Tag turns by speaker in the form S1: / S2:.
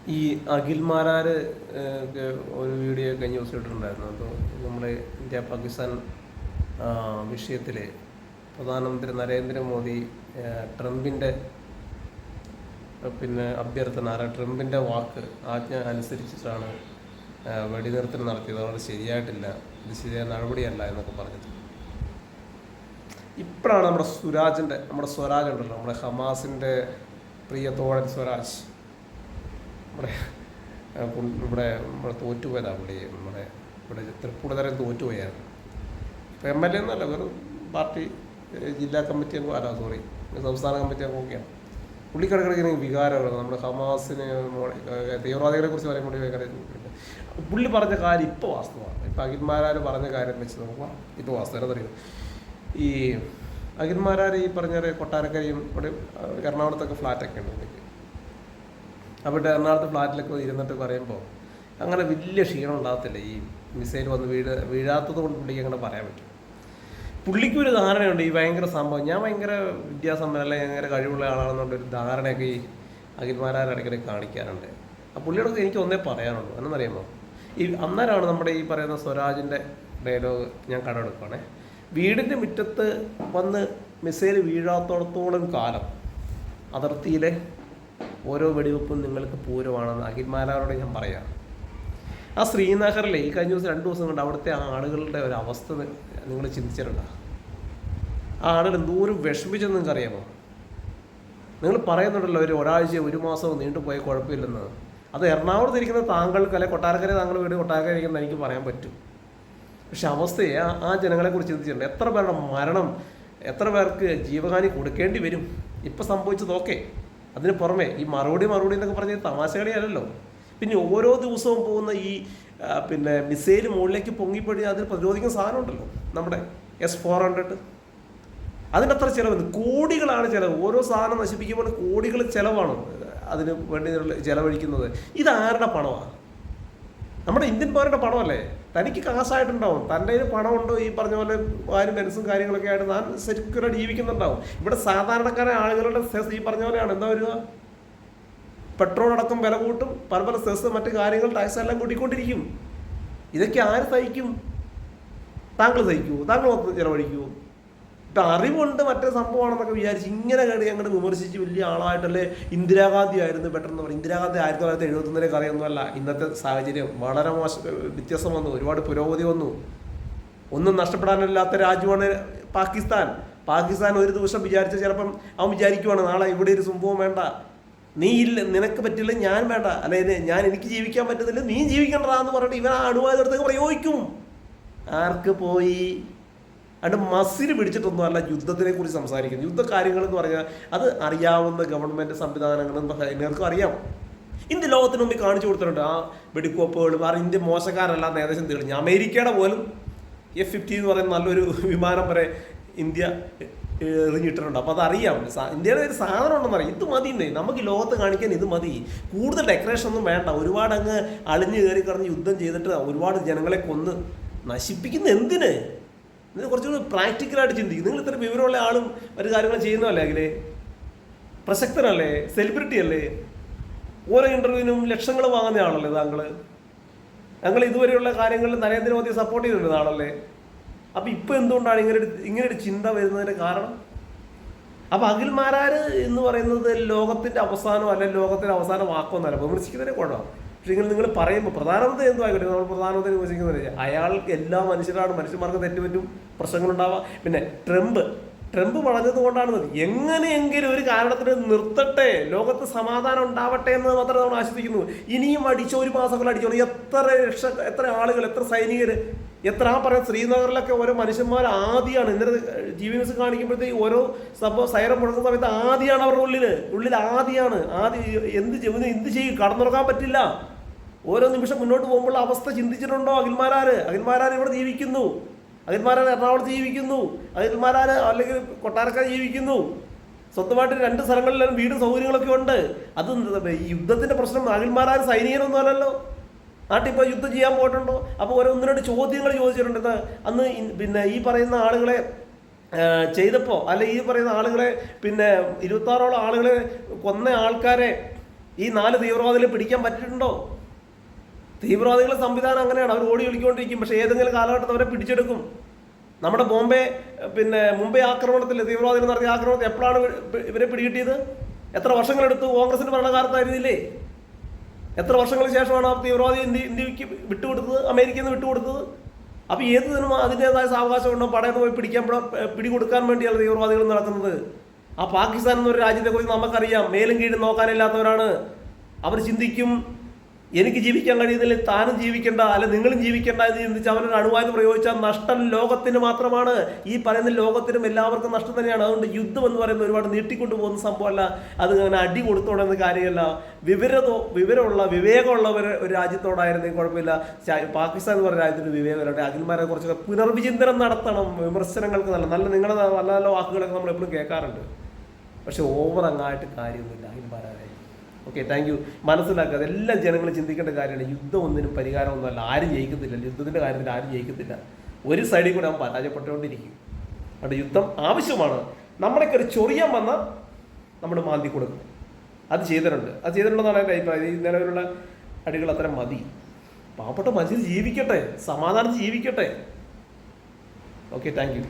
S1: ഈ അഖിൽമാരാര് ഒരു വീഡിയോ കഴിഞ്ഞ ദിവസം ഇട്ടിട്ടുണ്ടായിരുന്നു. അപ്പോൾ നമ്മുടെ ഇന്ത്യ പാകിസ്ഥാൻ വിഷയത്തിൽ പ്രധാനമന്ത്രി നരേന്ദ്രമോദി ട്രംപിൻ്റെ അഭ്യർത്ഥന ട്രംപിൻ്റെ ആജ്ഞ അനുസരിച്ചിട്ടാണ് വെടിനിർത്തൽ നടത്തിയത്. അതുകൊണ്ട് ശരിയായിട്ടില്ല, ഇത് ശരിയായ നടപടിയല്ല എന്നൊക്കെ പറഞ്ഞത്. ഇപ്പോഴാണ് നമ്മുടെ സ്വരാജ് ഉണ്ടല്ലോ, നമ്മുടെ ഹമാസിൻ്റെ പ്രിയ തോഴൻ സ്വരാജ്, ഇവിടെ തോറ്റുപോയതാണ്. ഇവിടെ തൃപ്പൂണിത്തരം തോറ്റുപോയായിരുന്നു. ഇപ്പോൾ MLA എന്നല്ല, വെറും പാർട്ടി ജില്ലാ കമ്മിറ്റി സംസ്ഥാന കമ്മിറ്റി അംഗമൊക്കെയാണ്. പുള്ളിക്കിടക്കിടയ്ക്ക് വികാരമാണ്. നമ്മുടെ ഹമാസിന് തീവ്രവാദികളെ കുറിച്ച് പറയുമ്പോൾ പുള്ളി പറഞ്ഞ കാര്യം ഇപ്പോൾ വാസ്തവമാണ്. ഇപ്പം അഖിൽമാരാർ പറഞ്ഞ കാര്യം വെച്ച് നോക്കാം, ഇപ്പോൾ വാസ്തവം എന്നറിയും. ഈ അഖിൽമാരാർ ഈ പറഞ്ഞ കൊട്ടാരക്കരയും ഇവിടെ എറണാകുളത്തൊക്കെ ഫ്ലാറ്റൊക്കെ ഉണ്ട് പുള്ളിക്ക്. അവിടെ എറണാകുളത്ത് ഫ്ലാറ്റിലൊക്കെ ഇരുന്നിട്ട് പറയുമ്പോൾ അങ്ങനെ വലിയ ക്ഷീണം ഉണ്ടാകത്തില്ല. ഈ മിസൈൽ വന്ന് വീഴാത്തത് കൊണ്ട് പുള്ളിക്ക് അങ്ങനെ പറയാൻ പറ്റും. പുള്ളിക്കൊരു ധാരണയുണ്ട്, ഈ ഭയങ്കര സംഭവം, ഞാൻ ഭയങ്കര വിദ്യാസമ്പന്നല്ല, ഭയങ്കര കഴിവുള്ള ആളാണെന്നുള്ളൊരു ധാരണയൊക്കെ ഈ അഖിൽമാരാർ ഇടയ്ക്കിടയ്ക്ക് കാണിക്കാറുണ്ട്. ആ പുള്ളിയോടൊക്കെ എനിക്ക് ഒന്നേ പറയാനുള്ളൂ. എന്നറിയാമോ, ഈ അന്നേരമാണ് നമ്മുടെ ഈ പറയുന്ന സ്വരാജിൻ്റെ ഡയലോഗ് ഞാൻ കടമെടുക്കുകയാണേ. വീടിൻ്റെ മുറ്റത്ത് വന്ന് മിസൈൽ വീഴാത്തോടത്തോളം കാലം അതിർത്തിയിലെ ഓരോ വെടിവെപ്പും നിങ്ങൾക്ക് പൂരമാണെന്ന് അഖിൽമാരാരോട് ഞാൻ പറയാം. ആ ശ്രീനഗറിലെ ഈ കഴിഞ്ഞ ദിവസം 2 ദിവസം കൊണ്ട് അവിടുത്തെ ആളുകളുടെ ഒരു അവസ്ഥ നിങ്ങൾ ചിന്തിച്ചിട്ടുണ്ടോ? ആ ആളുകൾ എന്തോരം വിഷമിച്ചെന്ന് നിങ്ങൾക്ക് അറിയാമോ? നിങ്ങൾ പറയുന്നുണ്ടല്ലോ ഒരാഴ്ച 1 മാസമോ നീണ്ടുപോയ കുഴപ്പമില്ലെന്ന്. അത് എറണാകുളത്ത് ഇരിക്കുന്ന താങ്കൾക്ക്, അല്ലെ കൊട്ടാരക്കര താങ്കൾ വീട് കൊട്ടാരക്കര ഇരിക്കുന്ന എനിക്ക് പറയാൻ പറ്റും. പക്ഷെ അവസ്ഥയെ ആ ജനങ്ങളെക്കുറിച്ച് ചിന്തിച്ചിട്ടുണ്ട്. എത്ര പേരുടെ മരണം, എത്ര പേർക്ക് ജീവഹാനി കൊടുക്കേണ്ടി വരും ഇപ്പം സംഭവിച്ചതൊക്കെ. അതിന് പുറമെ ഈ മറുപടി എന്നൊക്കെ പറഞ്ഞ തമാശകളിയല്ലല്ലോ. പിന്നെ ഓരോ ദിവസവും പോകുന്ന ഈ മിസൈൽ മുകളിലേക്ക് പൊങ്ങിപ്പൊഴി അതിന് പ്രതിരോധിക്കുന്ന സാധനം ഉണ്ടല്ലോ, നമ്മുടെ S-400. അതിൻ്റെ അത്ര ചിലവ്, കോടികളാണ് ചിലവ്. ഓരോ സാധനം നശിപ്പിക്കുമ്പോൾ കോടികൾ ചിലവാണ് അതിന് വേണ്ടി ചിലവഴിക്കുന്നത്. ഇതാരുടെ പണമാണ്? നമ്മുടെ ഇന്ത്യൻ പൗരൻ്റെ പണമല്ലേ? തനിക്ക് കാശായിട്ടുണ്ടാവും, തൻ്റെ കയ്യിൽ പണമുണ്ടോ, ഈ പറഞ്ഞ പോലെ വാരും പെൻസും കാര്യങ്ങളൊക്കെ ആയിട്ട് താൻ സെക്യൂറായിട്ട് ജീവിക്കുന്നുണ്ടാവും. ഇവിടെ സാധാരണക്കാരായ ആളുകളുടെ സെസ് ഈ പറഞ്ഞ പോലെയാണ്. എന്താ വരിക? പെട്രോൾ അടക്കം വില കൂട്ടും, പല സെസ്, മറ്റു കാര്യങ്ങൾ, ടാക്സ് എല്ലാം കൂട്ടിക്കൊണ്ടിരിക്കും. ഇതൊക്കെ ആര് സഹിക്കും? താങ്കൾ സഹിക്കൂ? താങ്കൾ മൊത്തം ചിലവഴിക്കൂ? ഇപ്പം അറിവുണ്ട് മറ്റേ സംഭവമാണെന്നൊക്കെ വിചാരിച്ച് ഇങ്ങനെ അങ്ങോട്ട് വിമർശിച്ച് വലിയ ആളായിട്ടല്ലേ. ഇന്ദിരാഗാന്ധി ആയിരുന്നു ബെറ്റർന്ന് പറയും. ഇന്ദിരാഗാന്ധി 1971 അറിയൊന്നുമല്ല. ഇന്നത്തെ സാഹചര്യം വളരെ വ്യത്യാസം വന്നു, ഒരുപാട് പുരോഗതി വന്നു. ഒന്നും നഷ്ടപ്പെടാനില്ലാത്ത രാജ്യമാണ് പാകിസ്ഥാൻ ഒരു ദിവസം വിചാരിച്ച ചിലപ്പം അവൻ വിചാരിക്കുവാണ് നാളെ ഇവിടെ ഒരു സംഭവം വേണ്ട, നീ ഇല്ല, നിനക്ക് പറ്റില്ല, ഞാൻ വേണ്ട, അല്ലെ എനിക്ക് ജീവിക്കാൻ പറ്റുന്നില്ല, നീ ജീവിക്കണ്ടതാന്ന് പറഞ്ഞിട്ട് ഇവൻ ആ അണുവായുധത്തേക്ക് പ്രയോഗിക്കും. ആർക്ക് പോയി? അത് മസിൽ പിടിച്ചിട്ടൊന്നും അല്ല യുദ്ധത്തിനെ കുറിച്ച് സംസാരിക്കുന്നത്. യുദ്ധകാര്യങ്ങൾ എന്ന് പറഞ്ഞാൽ അത് അറിയാവുന്ന ഗവൺമെൻറ് സംവിധാനങ്ങളും എല്ലാവർക്കും അറിയാം. ഇന്ത്യ ലോകത്തിന് മുമ്പിൽ കാണിച്ചു കൊടുത്തിട്ടുണ്ട് ആ വെടിക്കോപ്പുകളും. ആ ഇന്ത്യ മോശക്കാരല്ല ഏകദേശം തെളിഞ്ഞു. അമേരിക്കയുടെ പോലും F-50 എന്ന് പറയുന്ന നല്ലൊരു വിമാനം വരെ ഇന്ത്യ എറിഞ്ഞിട്ടുണ്ട്. അപ്പോൾ അതറിയാം, ഇന്ത്യയുടെ ഒരു സാധനം ഉണ്ടെന്നറിയാം. ഇത് മതി, നമുക്ക് ലോകത്ത് കാണിക്കാൻ ഇത് മതി. കൂടുതൽ ഡെക്കറേഷൻ ഒന്നും വേണ്ട. ഒരുപാട് അങ്ങ് അളിഞ്ഞ് കയറി കിടന്ന് യുദ്ധം ചെയ്തിട്ട് ഒരുപാട് ജനങ്ങളെ കൊന്ന് നശിപ്പിക്കുന്ന എന്തിന്? നിങ്ങൾ കുറച്ചുകൂടി പ്രാക്ടിക്കലായിട്ട് ചിന്തിക്കും. നിങ്ങൾ ഇത്ര വിവരമുള്ള ആളും ഒരു കാര്യങ്ങൾ ചെയ്യുന്നതല്ലേ, അല്ലേ പ്രസക്തനല്ലേ, സെലിബ്രിറ്റി അല്ലേ, ഓരോ ഇൻ്റർവ്യൂവിനും ലക്ഷങ്ങൾ വാങ്ങുന്ന ആളല്ലേ താങ്കൾ ഇതുവരെയുള്ള കാര്യങ്ങളിൽ നരേന്ദ്രമോദിയെ സപ്പോർട്ട് ചെയ്തിട്ടുണ്ട് ആളല്ലേ. അപ്പോൾ ഇപ്പോൾ എന്തുകൊണ്ടാണ് ഇങ്ങനൊരു ചിന്ത വരുന്നതിൻ്റെ കാരണം? അപ്പോൾ അഖിൽമാരാർ എന്ന് പറയുന്നത് ലോകത്തിൻ്റെ അവസാനം, അല്ലെങ്കിൽ ലോകത്തിൻ്റെ അവസാന വാക്കൊന്നല്ല, വിമർശിക്കുന്നതിനെ കുഴപ്പമാണ്. പക്ഷേ നിങ്ങൾ പറയുമ്പോൾ പ്രധാനമന്ത്രി എന്തോ ആയിക്കോട്ടെ, നമ്മൾ പ്രധാനമന്ത്രി വിമർശിക്കുന്നില്ല. അയാൾക്ക് എല്ലാ മനുഷ്യന്മാർക്ക് തെറ്റുപറ്റും, പ്രശ്നങ്ങളുണ്ടാവാം. പിന്നെ ട്രംപ് പറഞ്ഞത് കൊണ്ടാണ് മതി. എങ്ങനെയെങ്കിലും ഒരു കാരണത്തിന് നിർത്തട്ടെ, ലോകത്ത് സമാധാനം ഉണ്ടാവട്ടെ എന്ന് മാത്രമേ നമ്മൾ ആശ്വസിക്കുന്നു. ഇനിയും അടിച്ചോ, 1 മാസം അടിച്ചോ, എത്ര ആളുകൾ, എത്ര സൈനികർ, ആ പറയുന്ന ശ്രീനഗറിലൊക്കെ ഓരോ മനുഷ്യന്മാർ ആദ്യമാണ്. ഇന്നലെ TV ന്യൂസ് കാണിക്കുമ്പോഴത്തേക്ക് ഓരോ സംഭവം സൈറം മുഴങ്ങുന്ന സമയത്ത് ആദ്യമാണ് അവരുടെ ഉള്ളിൽ ആദ്യമാണ്. എന്ത് ചെയ്യും? കടന്നുറക്കാൻ പറ്റില്ല. ഓരോ നിമിഷം മുന്നോട്ട് പോകുമ്പോൾ അവസ്ഥ ചിന്തിച്ചിട്ടുണ്ടോ? അഖിൽമാരാർ ഇവിടെ ജീവിക്കുന്നു, അഖിൽമാരാർ എറണാകുളത്ത് ജീവിക്കുന്നു, അഖിൽമാരാർ അല്ലെങ്കിൽ കൊട്ടാരക്കര ജീവിക്കുന്നു. സ്വന്തമായിട്ട് 2 സ്ഥലങ്ങളിലും വീടും സൗകര്യങ്ങളൊക്കെ ഉണ്ട്. അത് ഈ യുദ്ധത്തിൻ്റെ പ്രശ്നം അഖിൽമാരാർ സൈനികരൊന്നും അല്ലല്ലോ. നാട്ടിൽ ഇപ്പോൾ യുദ്ധം ചെയ്യാൻ പോയിട്ടുണ്ടോ? അപ്പോൾ ഓരോ 1-2 ചോദ്യങ്ങൾ ചോദിച്ചിട്ടുണ്ട്. അന്ന് ഈ പറയുന്ന ആളുകളെ ചെയ്തപ്പോൾ, അല്ലെ ഈ പറയുന്ന ആളുകളെ 26ഓളം ആളുകളെ കൊന്ന ആൾക്കാരെ ഈ 4 തീവ്രവാദികളെ പിടിക്കാൻ പറ്റിയിട്ടുണ്ടോ? തീവ്രവാദികളുടെ സംവിധാനം അങ്ങനെയാണ്, അവർ ഓടി ഒളിക്കൊണ്ടിരിക്കും, പക്ഷേ ഏതെങ്കിലും കാലഘട്ടത്തിൽ അവരെ പിടിച്ചെടുക്കും. നമ്മുടെ മുംബൈ ആക്രമണത്തിൽ, തീവ്രവാദികൾ നടത്തിയ ആക്രമണത്തിൽ എപ്പോഴാണ് ഇവരെ പിടികിട്ടിയത്? എത്ര വർഷങ്ങളെടുത്തു? കോൺഗ്രസിന്റെ ഭരണകാലത്തായിരുന്നില്ലേ? എത്ര വർഷങ്ങൾക്ക് ശേഷമാണ് ആ തീവ്രവാദി ഇന്ത്യക്ക് വിട്ടുകൊടുത്തത്, അമേരിക്കയിൽ നിന്ന് വിട്ടുകൊടുത്തത്? അപ്പോൾ ഏതിനും അതിൻ്റെതായ സാവകാശം ഉണ്ടോ? പടയെന്ന് പോയി പിടികൊടുക്കാൻ വേണ്ടിയാണ് തീവ്രവാദികൾ നടക്കുന്നത്. ആ പാകിസ്ഥാൻ എന്നൊരു രാജ്യത്തെക്കുറിച്ച് നമുക്കറിയാം, മേലും കീഴും നോക്കാനില്ലാത്തവരാണ്. അവർ ചിന്തിക്കും, എനിക്ക് ജീവിക്കാൻ കഴിയുന്നില്ല, താനും ജീവിക്കേണ്ട, അല്ലെ നിങ്ങളും ജീവിക്കേണ്ട എന്ന് ചിന്തിച്ച് അവനൊരു അണുവായുധം പ്രയോഗിച്ചാൽ നഷ്ടം ലോകത്തിന് മാത്രമാണ്. ഈ പറയുന്ന ലോകത്തിനും എല്ലാവർക്കും നഷ്ടം തന്നെയാണ്. അതുകൊണ്ട് യുദ്ധം എന്ന് പറയുന്നത് ഒരുപാട് നീട്ടിക്കൊണ്ടു പോകുന്ന സംഭവമല്ല, അത് അങ്ങനെ അടി കൊടുത്തോടുന്ന കാര്യമല്ല. വിവേകമുള്ള ഒരു രാജ്യത്തോടായിരുന്നെങ്കിൽ കുഴപ്പമില്ല. പാകിസ്ഥാൻ എന്ന് പറയുന്ന രാജ്യത്തിന് വിവേകമുണ്ട്. അഖിൽമാരെ കുറച്ചൊക്കെ പുനർവിചിന്തനം നടത്തണം. വിമർശനങ്ങൾക്ക് നല്ല നിങ്ങളുടെ നല്ല നല്ല വാക്കുകളൊക്കെ നമ്മൾ എപ്പോഴും കേൾക്കാറുണ്ട്, പക്ഷെ ഓവർ അങ്ങായിട്ട് കാര്യമൊന്നുമില്ല അഖിൽമാരായ. Okay, thank U. മനസ്സിലാക്കുക, അതെല്ലാം ജനങ്ങൾ ചിന്തിക്കേണ്ട കാര്യമാണ്. യുദ്ധം ഒന്നിനും പരിഹാരമൊന്നുമല്ല, ആരും ജയിക്കത്തില്ല. യുദ്ധത്തിൻ്റെ കാര്യത്തിൽ ആരും ജയിക്കത്തില്ല. ഒരു സൈഡിൽ കൂടെ അവൻ പരാജയപ്പെട്ടുകൊണ്ടിരിക്കും. അതുകൊണ്ട് യുദ്ധം ആവശ്യമാണ്. നമ്മളൊക്കെ ഒരു ചൊറിയാൻ വന്ന നമ്മൾ മാന്തി കൊടുക്കും. അത് ചെയ്തിട്ടുണ്ടെന്നാണ് എൻ്റെ അഭിപ്രായം. ഈ നിലവിലുള്ള അടികൾ അത്തരം മതി. പാവപ്പെട്ട മനുഷ്യർ ജീവിക്കട്ടെ, സമാധാനം ജീവിക്കട്ടെ. Okay, thank U.